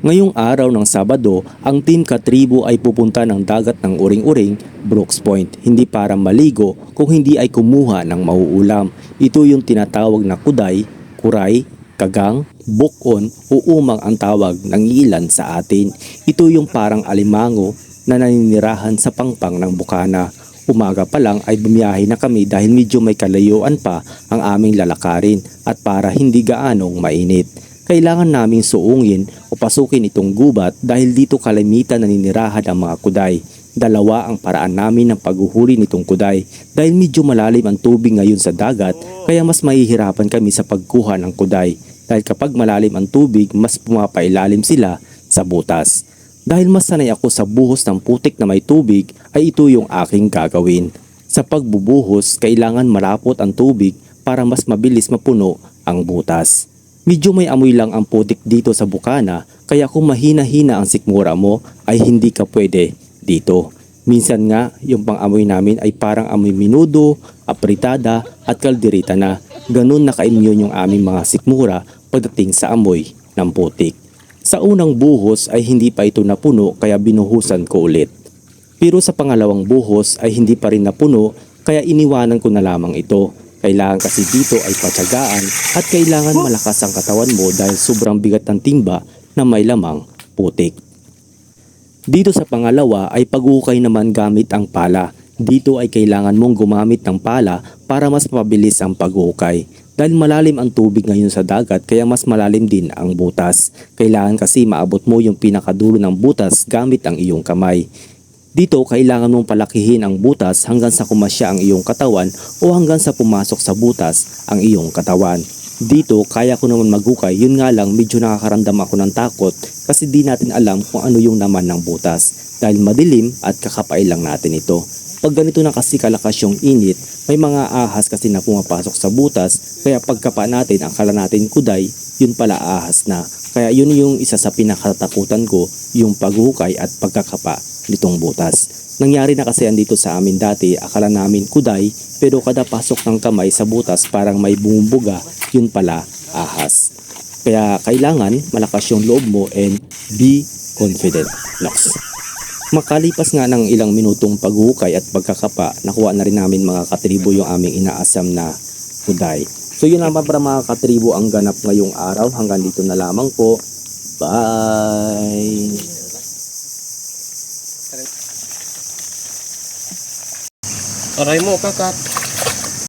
Ngayong araw ng Sabado, ang Team Katribo ay pupunta ng dagat ng Uring-Uring, Brooks Point, hindi para maligo kung hindi ay kumuha ng mauulam. Ito yung tinatawag na kuday, kuray, kagang, bukon o umang ang tawag ng ilan sa atin. Ito yung parang alimango na naninirahan sa pangpang ng bukana. Umaga pa lang ay bumiyahe na kami dahil medyo may kalayuan pa ang aming lalakarin at para hindi gaanong mainit. Kailangan naming suungin o pasukin itong gubat dahil dito kalimitan naninirahan ang mga kuday. Dalawa ang paraan namin ng paghuhuli nitong kuday dahil medyo malalim ang tubig ngayon sa dagat kaya mas mahihirapan kami sa pagkuha ng kuday dahil kapag malalim ang tubig mas pumapailalim sila sa butas. Dahil mas sanay ako sa buhos ng putik na may tubig ay ito yung aking gagawin. Sa pagbubuhos kailangan malapot ang tubig para mas mabilis mapuno ang butas. Medyo may amoy lang ang putik dito sa bukana kaya kung mahina-hina ang sikmura mo ay hindi ka pwede dito. Minsan nga yung pang-amoy namin ay parang amoy minudo, apritada at kalderita na. Ganun naka-immune yung aming mga sikmura pagdating sa amoy ng putik. Sa unang buhos ay hindi pa ito napuno kaya binuhusan ko ulit. Pero sa pangalawang buhos ay hindi pa rin napuno kaya iniwanan ko na lamang ito. Kailangan kasi dito ay patyagaan at kailangan malakas ang katawan mo dahil sobrang bigat ng timba na may lamang putik. Dito sa pangalawa ay pag-ukay naman gamit ang pala. Dito ay kailangan mong gumamit ng pala para mas mabilis ang pag-ukay. Dahil malalim ang tubig ngayon sa dagat kaya mas malalim din ang butas. Kailangan kasi maabot mo yung pinakadulo ng butas gamit ang iyong kamay. Dito kailangan mong palakihin ang butas hanggang sa kumasya ang iyong katawan o hanggang sa pumasok sa butas ang iyong katawan. Dito kaya ko naman magukay, yun nga lang medyo nakakaramdam ako ng takot kasi di natin alam kung ano yung naman ng butas dahil madilim at kakapay lang natin ito. Pag ganito na kasi kalakas yung init, may mga ahas kasi na pumapasok sa butas kaya pagkapa natin akala natin kuday, yun pala ahas na. Kaya yun yung isa sa pinakatakutan ko, yung paghukay at pagkakapa nitong butas. Nangyari na kasi andito sa amin dati, akala namin kuday pero kada pasok ng kamay sa butas parang may bumubuga, yun pala ahas. Kaya kailangan malakas yung loob mo and be confident. Nox. Makalipas nga ng ilang minutong paghukay at pagkakapa, nakuha na rin namin mga katribo yung aming inaasam na kuday. So yun naman para mga katribo ang ganap ngayong araw. Hanggang dito na lamang po. Bye! Aray mo, kakat.